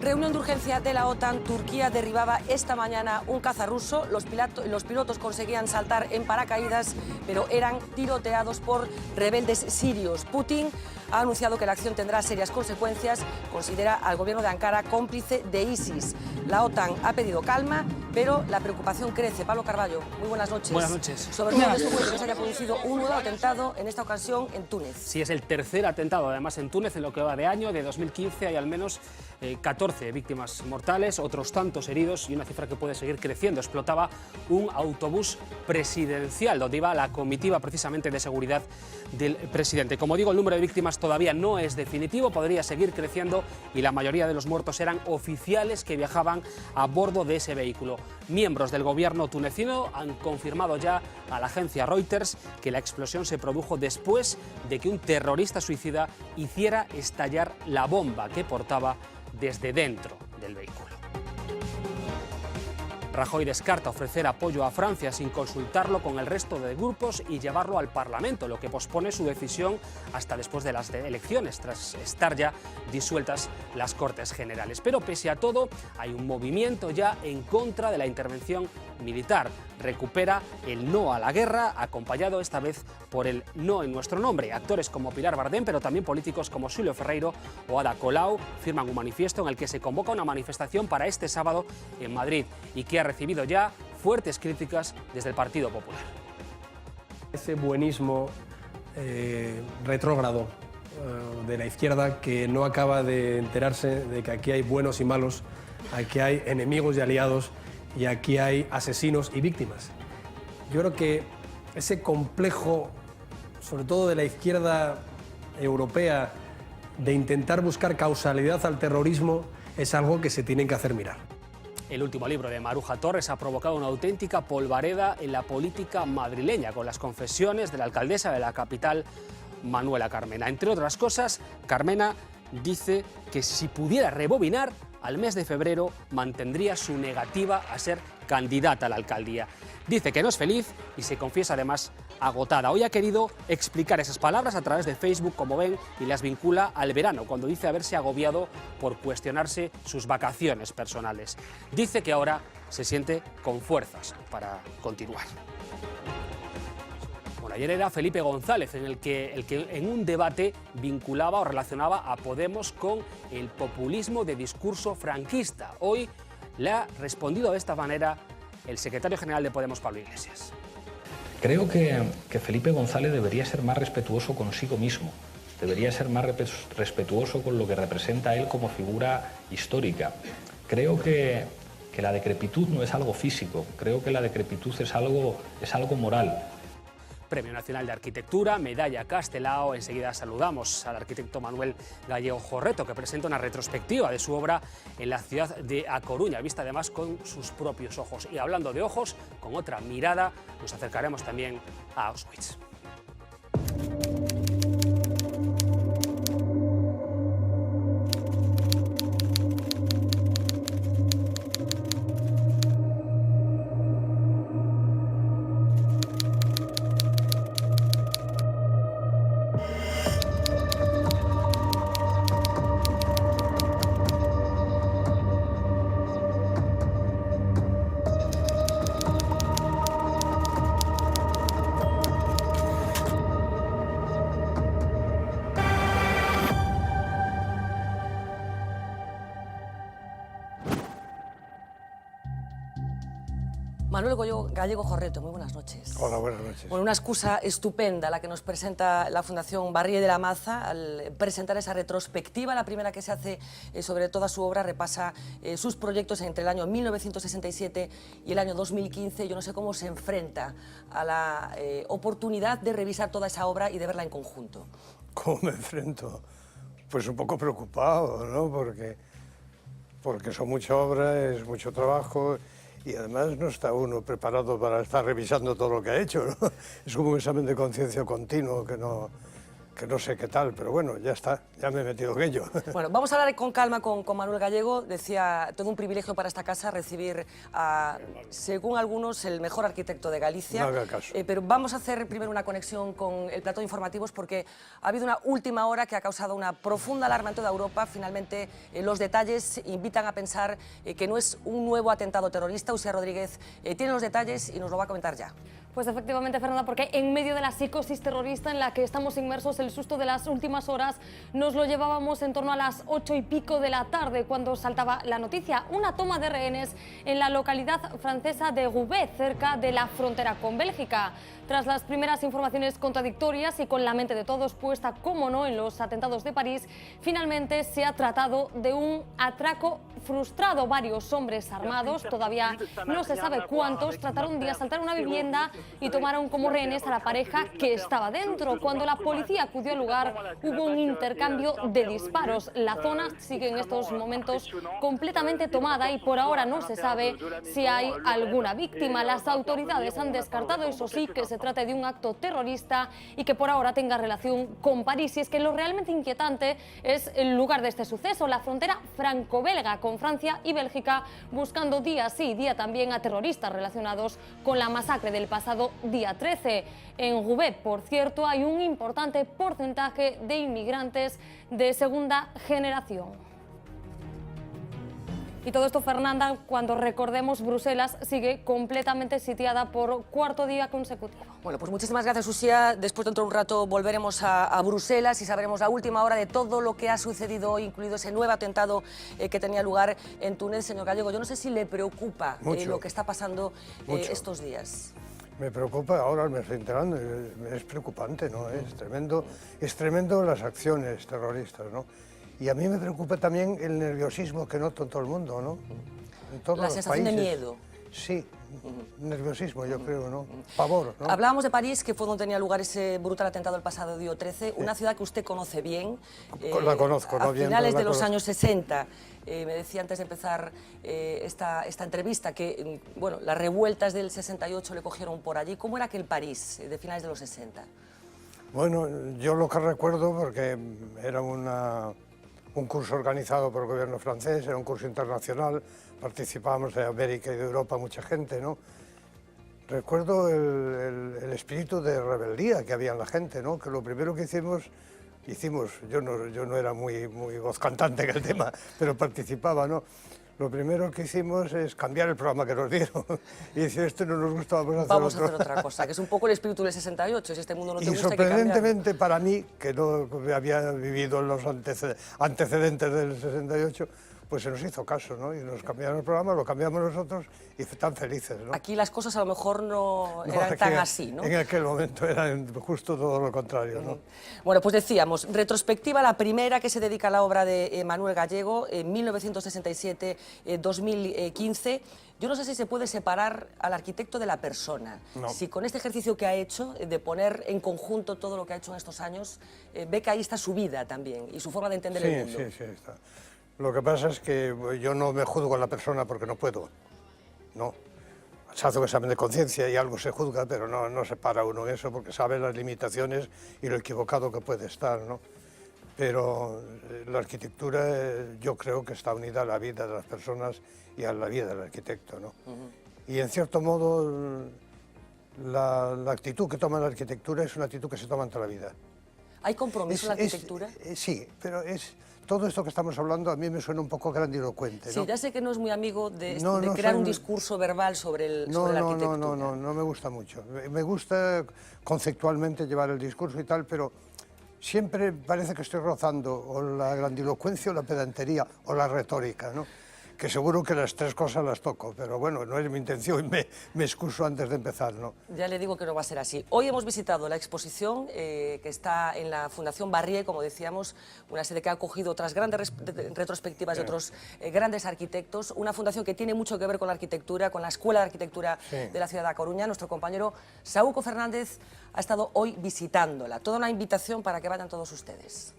Reunión de urgencia de la OTAN. Turquía derribaba esta mañana un caza ruso. Los pilotos conseguían saltar en paracaídas, pero eran tiroteados por rebeldes sirios. Putin ha anunciado que la acción tendrá serias consecuencias. Considera al gobierno de Ankara cómplice de ISIS. La OTAN ha pedido calma, pero la preocupación crece. Pablo Carballo, muy buenas noches. Buenas noches. Sobre todo después de que se haya producido un nuevo atentado, en esta ocasión en Túnez. Sí, es el tercer atentado, además, en Túnez, en lo que va de año. De 2015 hay al menos 14 víctimas mortales, otros tantos heridos y una cifra que puede seguir creciendo. Explotaba un autobús presidencial donde iba la comitiva precisamente de seguridad del presidente. Como digo, el número de víctimas todavía no es definitivo, podría seguir creciendo y la mayoría de los muertos eran oficiales que viajaban a bordo de ese vehículo. Miembros del gobierno tunecino han confirmado ya a la agencia Reuters que la explosión se produjo después de que un terrorista suicida hiciera estallar la bomba que portaba desde dentro del vehículo. Rajoy descarta ofrecer apoyo a Francia sin consultarlo con el resto de grupos y llevarlo al Parlamento, lo que pospone su decisión hasta después de las elecciones, tras estar ya disueltas las Cortes Generales. Pero pese a todo, hay un movimiento ya en contra de la intervención militar. Recupera el no a la guerra, acompañado esta vez por el no en nuestro nombre. Actores como Pilar Bardem, pero también políticos como Xulio Ferreiro o Ada Colau firman un manifiesto en el que se convoca una manifestación para este sábado en Madrid y que ha recibido ya fuertes críticas desde el Partido Popular. Ese buenismo retrógrado de la izquierda que no acaba de enterarse de que aquí hay buenos y malos, aquí hay enemigos y aliados y aquí hay asesinos y víctimas. Yo creo que ese complejo, sobre todo de la izquierda europea, de intentar buscar causalidad al terrorismo, es algo que se tiene que hacer mirar. El último libro de Maruja Torres ha provocado una auténtica polvareda en la política madrileña, con las confesiones de la alcaldesa de la capital, Manuela Carmena. Entre otras cosas, Carmena dice que si pudiera rebobinar, al mes de febrero mantendría su negativa a ser candidata a la alcaldía. Dice que no es feliz y se confiesa además agotada. Hoy ha querido explicar esas palabras a través de Facebook, como ven, y las vincula al verano, cuando dice haberse agobiado por cuestionarse sus vacaciones personales. Dice que ahora se siente con fuerzas para continuar. Bueno, ayer era Felipe González el que en un debate vinculaba o relacionaba a Podemos con el populismo de discurso franquista. Hoy le ha respondido de esta manera el secretario general de Podemos, Pablo Iglesias. Creo que Felipe González debería ser más respetuoso consigo mismo, debería ser más respetuoso con lo que representa él como figura histórica. Creo que la decrepitud no es algo físico, creo que la decrepitud es algo moral. Premio Nacional de Arquitectura, Medalla Castelao. Enseguida saludamos al arquitecto Manuel Gallego Jorreto, que presenta una retrospectiva de su obra en la ciudad de A Coruña, vista además con sus propios ojos. Y hablando de ojos, con otra mirada, nos acercaremos también a Auschwitz. Manuel Gallego Jorreto, muy buenas noches. Hola, buenas noches. Bueno, una excusa estupenda la que nos presenta la Fundación Barrié de la Maza al presentar esa retrospectiva. La primera que se hace sobre toda su obra repasa sus proyectos entre el año 1967 y el año 2015. Yo no sé cómo se enfrenta a la oportunidad de revisar toda esa obra y de verla en conjunto. ¿Cómo me enfrento? Pues un poco preocupado, ¿no? Porque son mucha obra, es mucho trabajo. Y además no está uno preparado para estar revisando todo lo que ha hecho, ¿no? Es como un examen de conciencia continuo que no que no sé qué tal, pero bueno, ya está, ya me he metido en ello. Bueno, vamos a hablar con calma con Manuel Gallego. Decía, todo un privilegio para esta casa recibir a, según algunos, el mejor arquitecto de Galicia. No haga caso. Pero vamos a hacer primero una conexión con el plató de informativos porque ha habido una última hora que ha causado una profunda alarma en toda Europa. Finalmente, los detalles invitan a pensar que no es un nuevo atentado terrorista. Uxía Rodríguez tiene los detalles y nos lo va a comentar ya. Pues efectivamente, Fernanda, porque en medio de la psicosis terrorista en la que estamos inmersos, el susto de las últimas horas nos lo llevábamos en torno a las 8 y pico de la tarde cuando saltaba la noticia. Una toma de rehenes en la localidad francesa de Roubaix, cerca de la frontera con Bélgica. Tras las primeras informaciones contradictorias y con la mente de todos puesta, como no, en los atentados de París, finalmente se ha tratado de un atraco frustrado. Varios hombres armados, todavía no se sabe cuántos, trataron de asaltar una vivienda y tomaron como rehenes a la pareja que estaba dentro. Cuando la policía acudió al lugar, hubo un intercambio de disparos. La zona sigue en estos momentos completamente tomada y por ahora no se sabe si hay alguna víctima. Las autoridades han descartado, eso sí, que se trate de un acto terrorista y que por ahora tenga relación con París. Y es que lo realmente inquietante es el lugar de este suceso, la frontera franco-belga con Francia y Bélgica, buscando día sí, día también a terroristas relacionados con la masacre del pasado día 13. En Roubaix, por cierto, hay un importante porcentaje de inmigrantes de segunda generación. Y todo esto, Fernanda, cuando recordemos Bruselas sigue completamente sitiada por cuarto día consecutivo. Bueno, pues muchísimas gracias, Uxía. Después, dentro de un rato, volveremos a Bruselas y sabremos la última hora de todo lo que ha sucedido hoy, incluido ese nuevo atentado que tenía lugar en Túnez. Señor Gallego, yo no sé si le preocupa lo que está pasando estos días. Me preocupa, ahora me estoy enterando, es preocupante, ¿no? Es tremendo las acciones terroristas, ¿no? Y a mí me preocupa también el nerviosismo que noto en todo el mundo, ¿no? En todos la los sensación países. de miedo. Sí, nerviosismo, yo creo, ¿no? Pavor, ¿no? Hablábamos de París, que fue donde tenía lugar ese brutal atentado el pasado día 13, una ciudad que usted conoce bien. La conozco, ¿no? A finales de los años 60. Me decía antes de empezar esta entrevista que, bueno, las revueltas del 68 le cogieron por allí. ¿Cómo era aquel París de finales de los 60? Bueno, yo lo que recuerdo, porque era un curso organizado por el gobierno francés, era un curso internacional, participábamos de América y de Europa mucha gente, ¿no? Recuerdo el espíritu de rebeldía que había en la gente, ¿no? Que lo primero que hicimos, yo no era muy voz cantante en el tema, pero participaba, ¿no? Lo primero que hicimos es cambiar el programa que nos dieron y decir, esto no nos gusta, vamos a hacer otra cosa, que es un poco el espíritu del 68, si este mundo no te gusta, hay que sorprendentemente para mí, que no había vivido en los antecedentes del 68, pues se nos hizo caso, ¿no? Y nos cambiaron el programa, lo cambiamos nosotros y tan felices, ¿no? Aquí las cosas a lo mejor no eran tan así, ¿no? En aquel momento eran justo todo lo contrario, ¿no? Bueno, pues decíamos, retrospectiva, la primera que se dedica a la obra de Manuel Gallego, en 1967-2015. Yo no sé si se puede separar al arquitecto de la persona. No. Si con este ejercicio que ha hecho, de poner en conjunto todo lo que ha hecho en estos años, ve que ahí está su vida también y su forma de entender el mundo. Sí, está. Lo que pasa es que yo no me juzgo a la persona porque no puedo, no. Se hace un examen de conciencia y algo se juzga, pero no se para uno en eso porque sabe las limitaciones y lo equivocado que puede estar, ¿no? Pero la arquitectura yo creo que está unida a la vida de las personas y a la vida del arquitecto, ¿no? Y en cierto modo la actitud que toma la arquitectura es una actitud que se toma en toda la vida. ¿Hay compromiso en la arquitectura? Sí, pero todo esto que estamos hablando a mí me suena un poco grandilocuente, ¿no? Sí, ya sé que no es muy amigo de crear un discurso verbal sobre la arquitectura. No me gusta mucho. Me gusta conceptualmente llevar el discurso y tal, pero siempre parece que estoy rozando o la grandilocuencia o la pedantería o la retórica, ¿no? Que seguro que las tres cosas las toco, pero bueno, no es mi intención y me excuso antes de empezar, ¿no? Ya le digo que no va a ser así. Hoy hemos visitado la exposición que está en la Fundación Barrié, como decíamos, una sede que ha acogido otras grandes retrospectivas de otros grandes arquitectos, una fundación que tiene mucho que ver con la arquitectura, con la Escuela de Arquitectura de la ciudad de A Coruña. Nuestro compañero Saúco Fernández ha estado hoy visitándola. Toda una invitación para que vayan todos ustedes.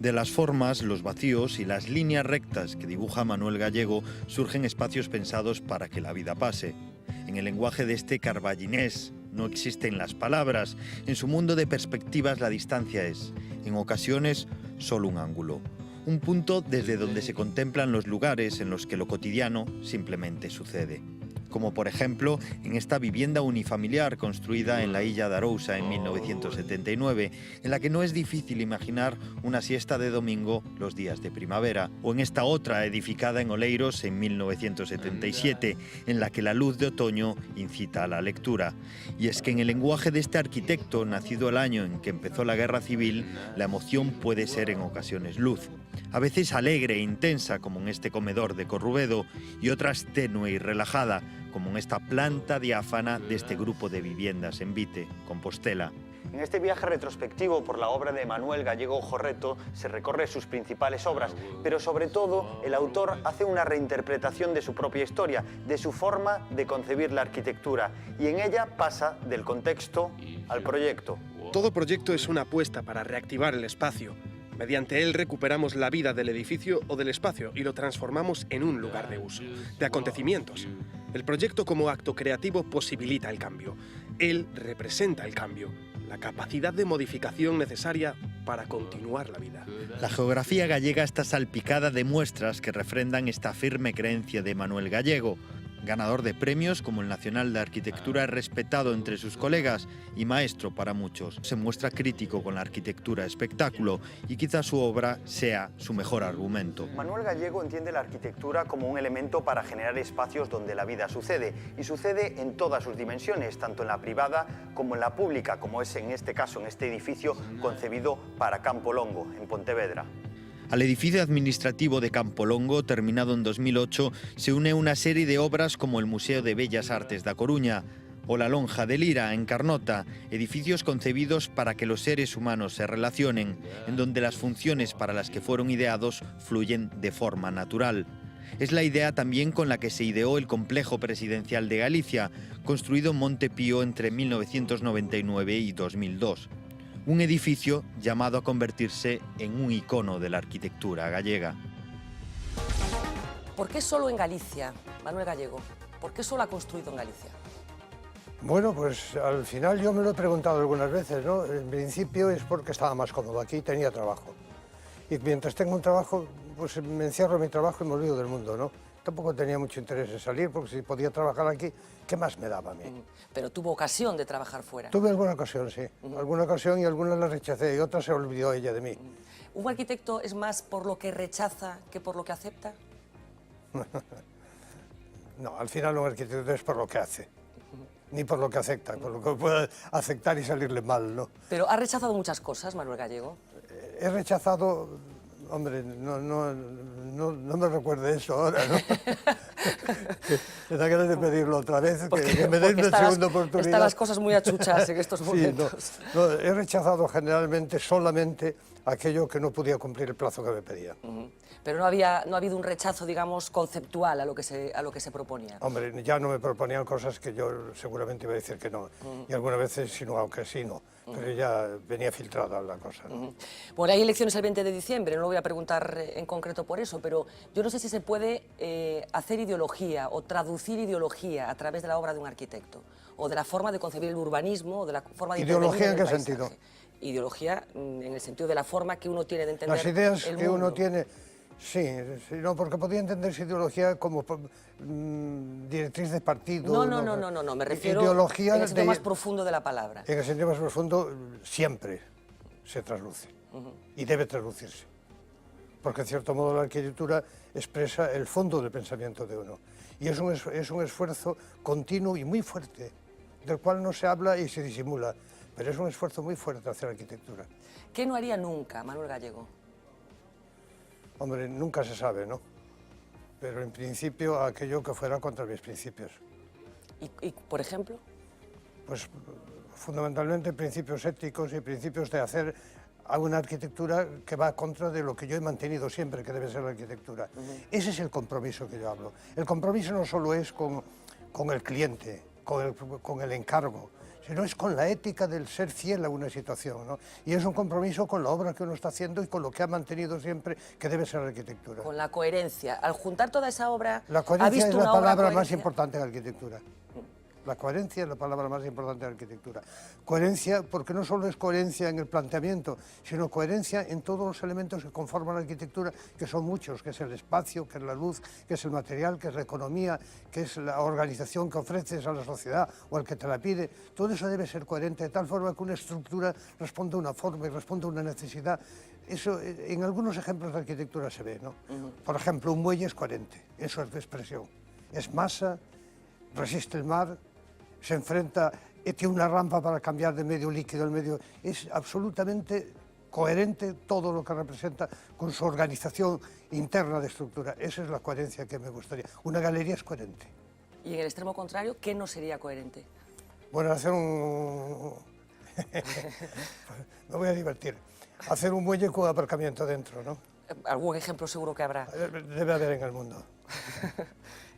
De las formas, los vacíos y las líneas rectas que dibuja Manuel Gallego surgen espacios pensados para que la vida pase. En el lenguaje de este carballinés, no existen las palabras. En su mundo de perspectivas la distancia es, en ocasiones, solo un ángulo. Un punto desde donde se contemplan los lugares en los que lo cotidiano simplemente sucede. Como por ejemplo en esta vivienda unifamiliar construida en la Illa de Arousa en 1979, en la que no es difícil imaginar una siesta de domingo los días de primavera, o en esta otra edificada en Oleiros en 1977, en la que la luz de otoño incita a la lectura. Y es que en el lenguaje de este arquitecto, nacido el año en que empezó la Guerra Civil, la emoción puede ser en ocasiones luz. A veces alegre e intensa, como en este comedor de Corrubedo, y otras tenue y relajada, como en esta planta diáfana de este grupo de viviendas en Vite, Compostela. En este viaje retrospectivo por la obra de Manuel Gallego Jorreto se recorre sus principales obras, pero sobre todo el autor hace una reinterpretación de su propia historia, de su forma de concebir la arquitectura, y en ella pasa del contexto al proyecto. Todo proyecto es una apuesta para reactivar el espacio. Mediante él recuperamos la vida del edificio o del espacio y lo transformamos en un lugar de uso, de acontecimientos. El proyecto como acto creativo posibilita el cambio. Él representa el cambio, la capacidad de modificación necesaria para continuar la vida. La geografía gallega está salpicada de muestras que refrendan esta firme creencia de Manuel Gallego. Ganador de premios como el Nacional de Arquitectura, respetado entre sus colegas y maestro para muchos. Se muestra crítico con la arquitectura espectáculo y quizá su obra sea su mejor argumento. Manuel Gallego entiende la arquitectura como un elemento para generar espacios donde la vida sucede, y sucede en todas sus dimensiones, tanto en la privada como en la pública, como es en este caso, en este edificio concebido para Campo Longo, en Pontevedra. Al edificio administrativo de Campolongo, terminado en 2008, se une una serie de obras como el Museo de Bellas Artes da Coruña o la Lonja de Lira, en Carnota, edificios concebidos para que los seres humanos se relacionen, en donde las funciones para las que fueron ideados fluyen de forma natural. Es la idea también con la que se ideó el complejo presidencial de Galicia, construido en Monte Pío entre 1999 y 2002. Un edificio llamado a convertirse en un icono de la arquitectura gallega. ¿Por qué solo en Galicia, Manuel Gallego? ¿Por qué solo ha construido en Galicia? Bueno, pues al final yo me lo he preguntado algunas veces, ¿no? En principio es porque estaba más cómodo aquí, tenía trabajo. Y mientras tengo un trabajo, pues me encierro en mi trabajo y me olvido del mundo, ¿no? Tampoco tenía mucho interés en salir, porque si podía trabajar aquí, ¿qué más me daba a mí? Pero tuvo ocasión de trabajar fuera. Tuve alguna ocasión, sí. Alguna ocasión y algunas la rechacé y otras se olvidó ella de mí. ¿Un arquitecto es más por lo que rechaza que por lo que acepta? No, al final un arquitecto es por lo que hace, ni por lo que acepta, por lo que puede aceptar y salirle mal, ¿no? Pero ha rechazado muchas cosas, Manuel Gallego. He rechazado, hombre, no me recuerde eso ahora, ¿no? Me da ganas de pedirlo otra vez, que me den una segunda oportunidad. Están las cosas muy achuchas en estos momentos. Sí, no, he rechazado generalmente solamente aquello que no podía cumplir el plazo que me pedía. Pero no ha habido un rechazo, digamos, conceptual a lo que se proponía. Hombre, ya no me proponían cosas que yo seguramente iba a decir que no. Y algunas veces sí, no, aunque sí, no. Pero ya venía filtrada la cosa, ¿no? Bueno, hay elecciones el 20 de diciembre, no lo voy a preguntar en concreto por eso, pero yo no sé si se puede hacer ideología o traducir ideología a través de la obra de un arquitecto, o de la forma de concebir el urbanismo, o de la forma de ¿Ideología en qué paisaje. sentido? Ideología en el sentido de la forma que uno tiene de entender Las ideas el que uno mundo. tiene, sí, no, porque podía entenderse ideología como directriz de partido. No, me refiero ideología en el sentido más profundo de la palabra. En el sentido más profundo siempre se trasluce y debe traslucirse, porque en cierto modo la arquitectura expresa el fondo del pensamiento de uno y es un esfuerzo continuo y muy fuerte, del cual no se habla y se disimula, pero es un esfuerzo muy fuerte hacer arquitectura. ¿Qué no haría nunca, Manuel Gallego? Hombre, nunca se sabe, ¿no? Pero en principio aquello que fuera contra mis principios. ¿Y por ejemplo? Pues fundamentalmente principios éticos y principios de hacer una arquitectura que va contra de lo que yo he mantenido siempre que debe ser la arquitectura. Ese es el compromiso que yo hablo. El compromiso no solo es con el cliente, con el encargo, sino es con la ética del ser fiel a una situación, ¿no? Y es un compromiso con la obra que uno está haciendo y con lo que ha mantenido siempre, que debe ser la arquitectura. Con la coherencia. Al juntar toda esa obra, La ¿ha coherencia visto es una la obra palabra más coherencia? importante en la arquitectura. La coherencia es la palabra más importante de la arquitectura. Coherencia, porque no solo es coherencia en el planteamiento, sino coherencia en todos los elementos que conforman la arquitectura, que son muchos, que es el espacio, que es la luz, que es el material, que es la economía, que es la organización que ofreces a la sociedad o al que te la pide. Todo eso debe ser coherente, de tal forma que una estructura responde a una forma y responde a una necesidad. Eso en algunos ejemplos de arquitectura se ve, ¿no? Por ejemplo, un muelle es coherente, eso es de expresión. Es masa, resiste el mar, se enfrenta, tiene una rampa para cambiar de medio líquido al medio. Es absolutamente coherente todo lo que representa con su organización interna de estructura. Esa es la coherencia que me gustaría. Una galería es coherente. Y en el extremo contrario, ¿qué no sería coherente? Bueno, hacer un... Me voy a divertir. Hacer un muelle con aparcamiento dentro, ¿no? Algún ejemplo seguro que habrá. Debe haber en el mundo.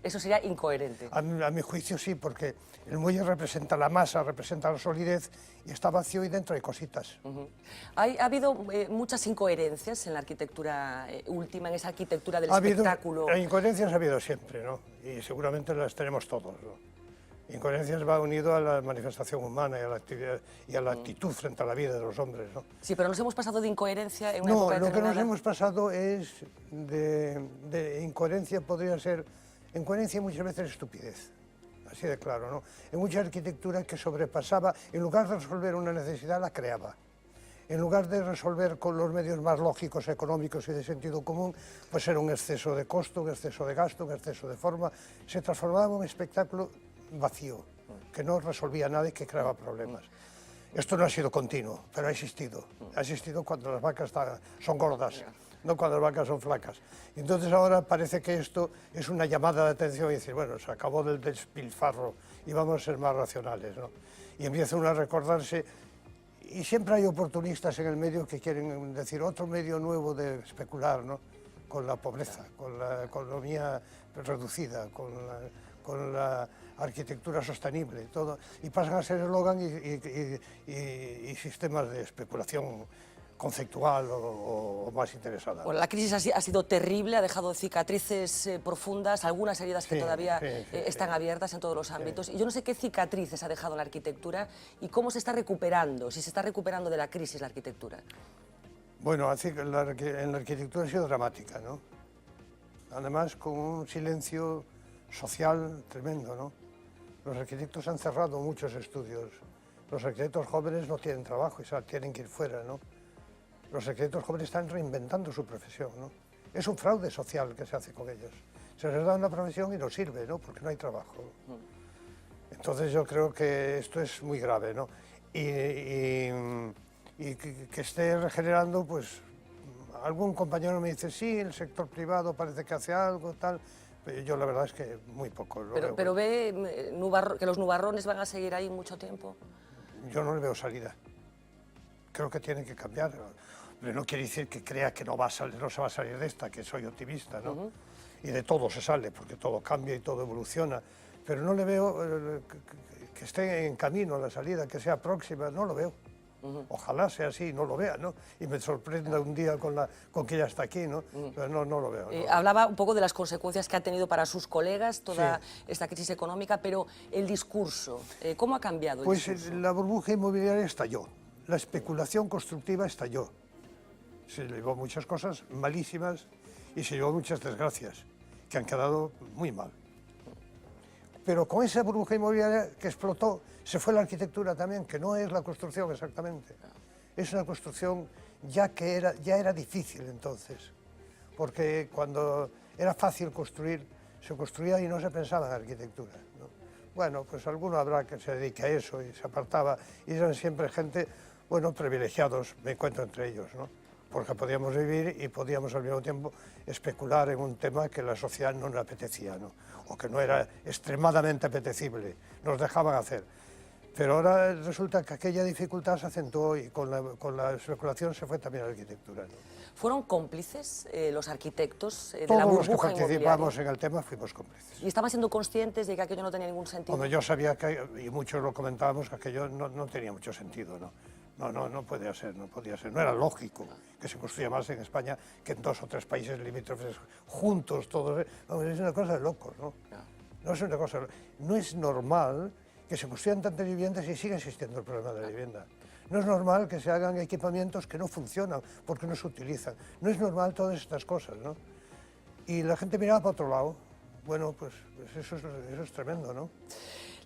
Eso sería incoherente. A mi juicio sí, porque el muelle representa la masa, representa la solidez y está vacío y dentro hay cositas. Ha habido muchas incoherencias en la arquitectura última, en esa arquitectura del espectáculo. Incoherencias ha habido siempre, ¿no? Y seguramente las tenemos todos, ¿no? Incoherencias va unido a la manifestación humana y a la actividad y a la actitud frente a la vida de los hombres, ¿no? Sí, pero nos hemos pasado de incoherencia en una época determinada. No, lo que nos hemos pasado es de incoherencia, podría ser incoherencia y muchas veces estupidez, así de claro, ¿no? En mucha arquitectura que sobrepasaba, en lugar de resolver una necesidad, la creaba. En lugar de resolver con los medios más lógicos, económicos y de sentido común, pues era un exceso de costo, un exceso de gasto, un exceso de forma. Se transformaba en un espectáculo vacío, que no resolvía nada y que creaba problemas. Esto no ha sido continuo, pero ha existido. Ha existido cuando las vacas son gordas, no cuando las vacas son flacas. Entonces ahora parece que esto es una llamada de atención y decir, bueno, se acabó del despilfarro y vamos a ser más racionales, ¿no? Y empieza uno a recordarse, y siempre hay oportunistas en el medio que quieren decir otro medio nuevo de especular, ¿no? Con la pobreza, con la economía reducida, con la arquitectura sostenible, todo, y pasan a ser eslogan y sistemas de especulación conceptual o más interesada. Bueno, la crisis ha sido terrible, ha dejado cicatrices profundas, algunas heridas que todavía están abiertas en todos los ámbitos. Y yo no sé qué cicatrices ha dejado la arquitectura y cómo se está recuperando, si se está recuperando de la crisis la arquitectura. Bueno, en la arquitectura ha sido dramática, ¿no? Además, con un silencio social tremendo, ¿no? Los arquitectos han cerrado muchos estudios. Los arquitectos jóvenes no tienen trabajo y tienen que ir fuera, ¿no? Los arquitectos jóvenes están reinventando su profesión, ¿no? Es un fraude social que se hace con ellos. Se les da una profesión y no sirve, ¿no? Porque no hay trabajo. Entonces yo creo que esto es muy grave, ¿no? Y que esté regenerando, pues algún compañero me dice, sí, el sector privado parece que hace algo, tal. Yo la verdad es que muy poco. Pero ve que los nubarrones van a seguir ahí mucho tiempo. Yo no le veo salida. Creo que tiene que cambiar. Pero no quiere decir que crea que no se va a salir de esta, que soy optimista, ¿no? Y de todo se sale, porque todo cambia y todo evoluciona. Pero no le veo que esté en camino a la salida, que sea próxima, no lo veo. Ojalá sea así, no lo vea, ¿no? Y me sorprenda un día con que ya está aquí, ¿no? Pero no lo veo. No. Hablaba un poco de las consecuencias que ha tenido para sus colegas toda esta crisis económica, pero el discurso, ¿cómo ha cambiado el discurso? La burbuja inmobiliaria estalló, la especulación constructiva estalló. Se llevó muchas cosas malísimas y se llevó muchas desgracias, que han quedado muy mal. Pero con esa burbuja inmobiliaria que explotó, se fue la arquitectura también, que no es la construcción exactamente. Es una construcción ya era difícil entonces, porque cuando era fácil construir, se construía y no se pensaba en arquitectura, ¿no? Bueno, pues alguno habrá que se dedique a eso y se apartaba, y eran siempre gente, bueno, privilegiados, me encuentro entre ellos, ¿no? Porque podíamos vivir y podíamos al mismo tiempo especular en un tema que la sociedad no nos apetecía, ¿no? O que no era extremadamente apetecible, nos dejaban hacer. Pero ahora resulta que aquella dificultad se acentuó y con la especulación se fue también a la arquitectura, ¿no? ¿Fueron cómplices los arquitectos de Todos la burbuja los que participamos inmobiliaria? en el tema fuimos cómplices. ¿Y estaban siendo conscientes de que aquello no tenía ningún sentido? Cuando yo sabía que, y muchos lo comentábamos, que aquello no tenía mucho sentido, ¿no? No podía ser, no podía ser. No era lógico que se construya más en España que en 2 o 3 países limítrofes juntos, todos. Es una cosa de locos, ¿no? No es una cosa. No es normal que se construyan tantas viviendas y sigue existiendo el problema de la vivienda. No es normal que se hagan equipamientos que no funcionan porque no se utilizan. No es normal todas estas cosas, ¿no? Y la gente miraba para otro lado. Bueno, pues eso es tremendo, ¿no?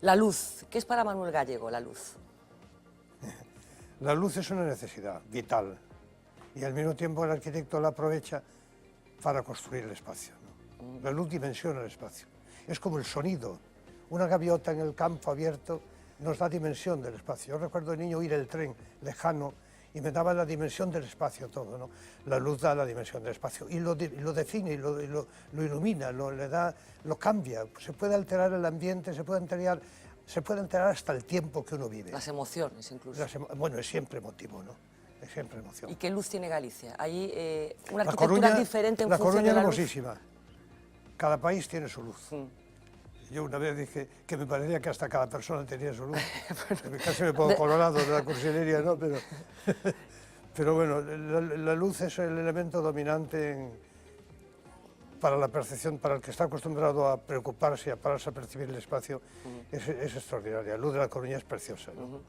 La luz. ¿Qué es para Manuel Gallego la luz? La luz es una necesidad vital y al mismo tiempo el arquitecto la aprovecha para construir el espacio, ¿no? La luz dimensiona el espacio. Es como el sonido. Una gaviota en el campo abierto nos da dimensión del espacio. Yo recuerdo de niño oír el tren lejano y me daba la dimensión del espacio todo, ¿no? La luz da la dimensión del espacio y lo define, y lo ilumina, lo cambia. Se puede alterar el ambiente, se puede alterar hasta el tiempo que uno vive. Las emociones, incluso. Bueno, es siempre emotivo, ¿no? Es siempre emoción. ¿Y qué luz tiene Galicia? ¿Hay una arquitectura diferente en función de la luz? La Coruña es hermosísima. Cada país tiene su luz. Yo una vez dije que me parecía que hasta cada persona tenía su luz. Casi me pongo colorado de la cursilería, ¿no? Pero bueno, la luz es el elemento dominante para la percepción, para el que está acostumbrado a preocuparse y a pararse a percibir el espacio, es extraordinaria. La luz de la Coruña es preciosa, ¿no?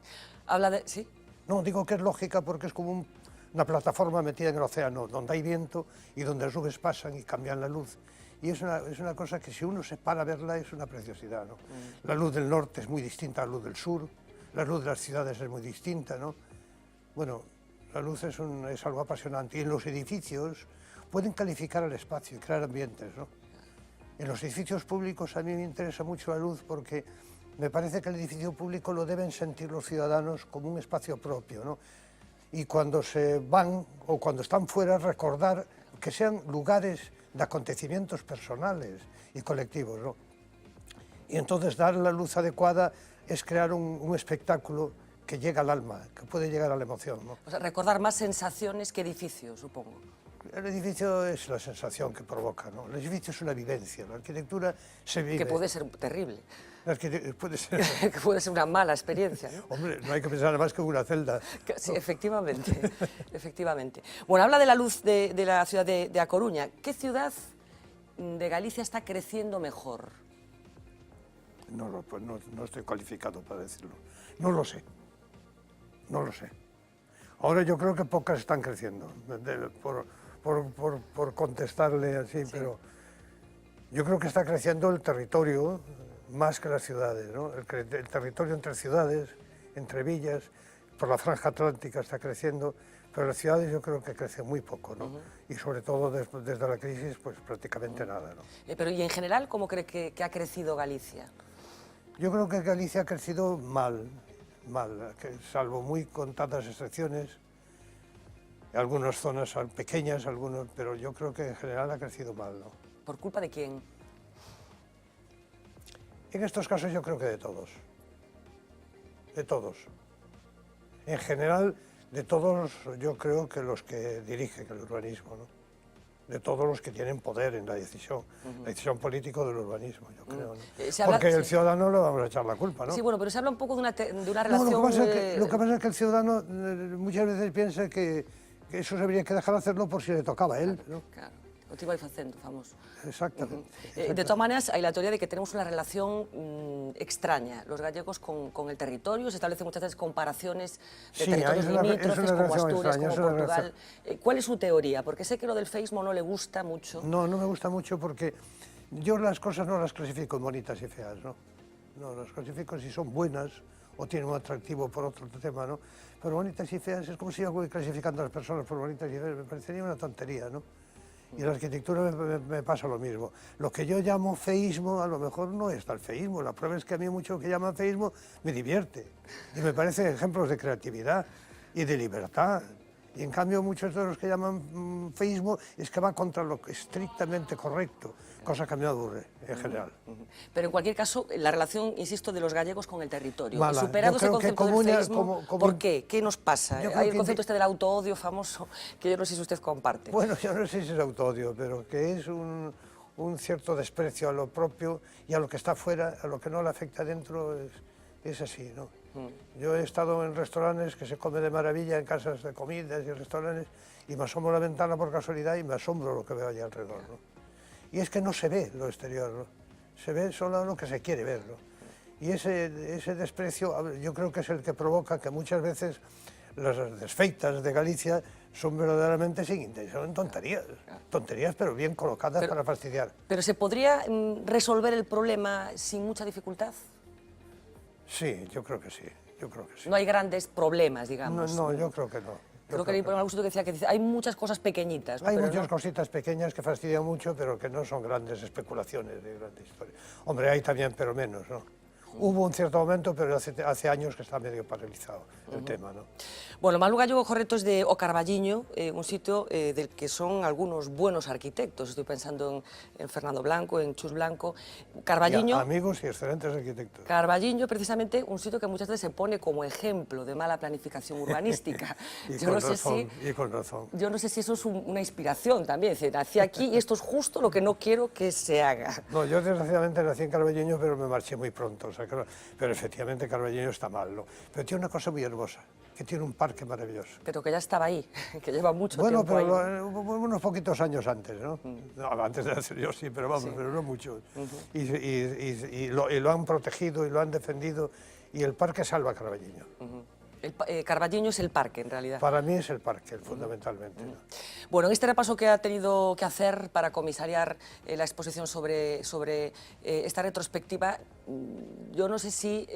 Habla de... ¿Sí? No, digo que es lógica porque es como una plataforma metida en el océano, donde hay viento y donde las nubes pasan y cambian la luz. Y es una cosa que si uno se para a verla es una preciosidad, ¿no? La luz del norte es muy distinta a la luz del sur, la luz de las ciudades es muy distinta, ¿no? Bueno, la luz es algo apasionante. Y en los edificios pueden calificar el espacio y crear ambientes, ¿no? En los edificios públicos a mí me interesa mucho la luz porque me parece que el edificio público lo deben sentir los ciudadanos como un espacio propio, ¿no? Y cuando se van o cuando están fuera, recordar que sean lugares de acontecimientos personales y colectivos, ¿no? Y entonces dar la luz adecuada es crear un espectáculo que llega al alma, que puede llegar a la emoción, ¿no? O sea, recordar más sensaciones que edificios, supongo. El edificio es la sensación que provoca, ¿no? El edificio es una vivencia, la arquitectura se vive. Que puede ser terrible. Puede ser... que puede ser una mala experiencia, ¿no? Hombre, no hay que pensar más que en una celda. Sí, efectivamente, efectivamente. Bueno, habla de la luz de la ciudad de A Coruña. ¿Qué ciudad de Galicia está creciendo mejor? Pues no estoy cualificado para decirlo. No lo sé. No lo sé. Ahora yo creo que pocas están creciendo, por contestarle así, sí. Pero yo creo que está creciendo el territorio más que las ciudades, ¿no? El territorio entre ciudades, entre villas, por la franja atlántica está creciendo, pero las ciudades yo creo que crecen muy poco, ¿no? Y sobre todo desde la crisis, pues prácticamente nada, ¿no? Pero ¿y en general cómo cree que ha crecido Galicia? Yo creo que Galicia ha crecido mal, salvo muy contadas excepciones. Algunas zonas son pequeñas, pero yo creo que en general ha crecido mal, ¿no? ¿Por culpa de quién? En estos casos yo creo que de todos. De todos. En general, de todos yo creo que los que dirigen el urbanismo, ¿no? De todos los que tienen poder en la decisión política del urbanismo, yo creo, ¿no? Porque el ciudadano le vamos a echar la culpa, ¿no? Sí, bueno, pero se habla un poco de una relación... No, lo que pasa es que el ciudadano muchas veces piensa que eso se habría que dejar de hacerlo por si le tocaba a él, ¿no? Claro, o te iba facendo, famoso. Exactamente. De todas maneras, hay la teoría de que tenemos una relación extraña, los gallegos con el territorio, se establecen muchas veces comparaciones de territorios limítrofes, como Asturias, como Portugal. ¿Cuál es su teoría? Porque sé que lo del feísmo no le gusta mucho. No, no me gusta mucho porque yo las cosas no las clasifico en bonitas y feas, ¿no? No, las clasifico si son buenas o tienen un atractivo por otro tema, ¿no? Pero bonitas y feas es como si yo voy clasificando a las personas por bonitas y feas, me parecería una tontería, ¿no? Y en la arquitectura me pasa lo mismo. Lo que yo llamo feísmo, a lo mejor no es tal feísmo. La prueba es que a mí mucho que llaman feísmo me divierte. Y me parecen ejemplos de creatividad y de libertad. Y en cambio muchos de los que llaman feísmo es que va contra lo estrictamente correcto, cosa que me aburre en general. Pero en cualquier caso, la relación, insisto, de los gallegos con el territorio. Mala. Superado ese concepto del feísmo, ¿por qué? ¿Qué nos pasa? Hay el concepto este del autoodio famoso, que yo no sé si usted comparte. Bueno, yo no sé si es autoodio, pero que es un cierto desprecio a lo propio y a lo que está fuera, a lo que no le afecta dentro, es así, ¿no? Yo he estado en restaurantes que se come de maravilla, en casas de comidas y restaurantes, y me asomo a la ventana por casualidad y me asombro lo que veo allí alrededor, ¿no? Y es que no se ve lo exterior, ¿no? Se ve solo lo que se quiere ver, ¿no? Y ese desprecio yo creo que es el que provoca que muchas veces las desfeitas de Galicia son verdaderamente sin intención, son tonterías pero bien colocadas para fastidiar. ¿Pero se podría resolver el problema sin mucha dificultad? Sí, yo creo que sí, yo creo que sí. No hay grandes problemas, digamos. No, yo creo que no. Creo que leí por algún sitio que decía que hay muchas cosas pequeñitas. Hay pero muchas no. cositas pequeñas que fastidian mucho, pero que no son grandes especulaciones de grandes historias. Hombre, hay también, pero menos, ¿no? Hubo un cierto momento, pero hace años que está medio paralizado el tema, ¿no? Bueno, Manuel Gallego Jorreto es de O Carballiño, un sitio del que son algunos buenos arquitectos. Estoy pensando en Fernando Blanco, en Chus Blanco. Carballiño, Amigos y excelentes arquitectos. Carballiño, precisamente, un sitio que muchas veces se pone como ejemplo de mala planificación urbanística. Y con razón. Yo no sé si eso es una inspiración también. Es decir, nací aquí y esto es justo lo que no quiero que se haga. No, yo desgraciadamente nací en Carballiño, pero me marché muy pronto. O sea, pero efectivamente Carballiño está mal, ¿no? Pero tiene una cosa muy hermosa, que tiene un parque maravilloso. Pero que ya estaba ahí, que lleva mucho bueno, tiempo ahí. Bueno, pero unos poquitos años antes, ¿no? No, antes de nacer yo sí, pero vamos, pero no mucho. Y lo han protegido y lo han defendido, y el parque salva a Carballiño. Carballiño es el parque, en realidad. Para mí es el parque, fundamentalmente. ¿no? Bueno, en este repaso que ha tenido que hacer para comisariar la exposición sobre esta retrospectiva, yo no sé si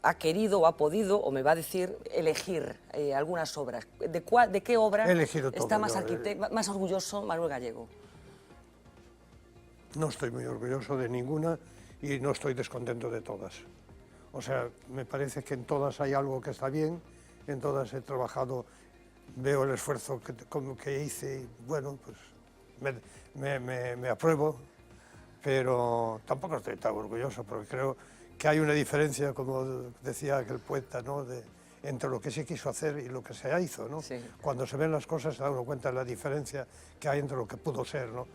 ha querido o ha podido, o me va a decir, elegir algunas obras. ¿De qué obra está más orgulloso Manuel Gallego? No estoy muy orgulloso de ninguna y no estoy descontento de todas. O sea, me parece que en todas hay algo que está bien, en todas he trabajado, veo el esfuerzo que hice y bueno, pues me apruebo, pero tampoco estoy tan orgulloso porque creo que hay una diferencia, como decía aquel poeta, ¿no? Entre lo que se quiso hacer y lo que se hizo, ¿no? Sí. Cuando se ven las cosas se da uno cuenta de la diferencia que hay entre lo que pudo ser, ¿no?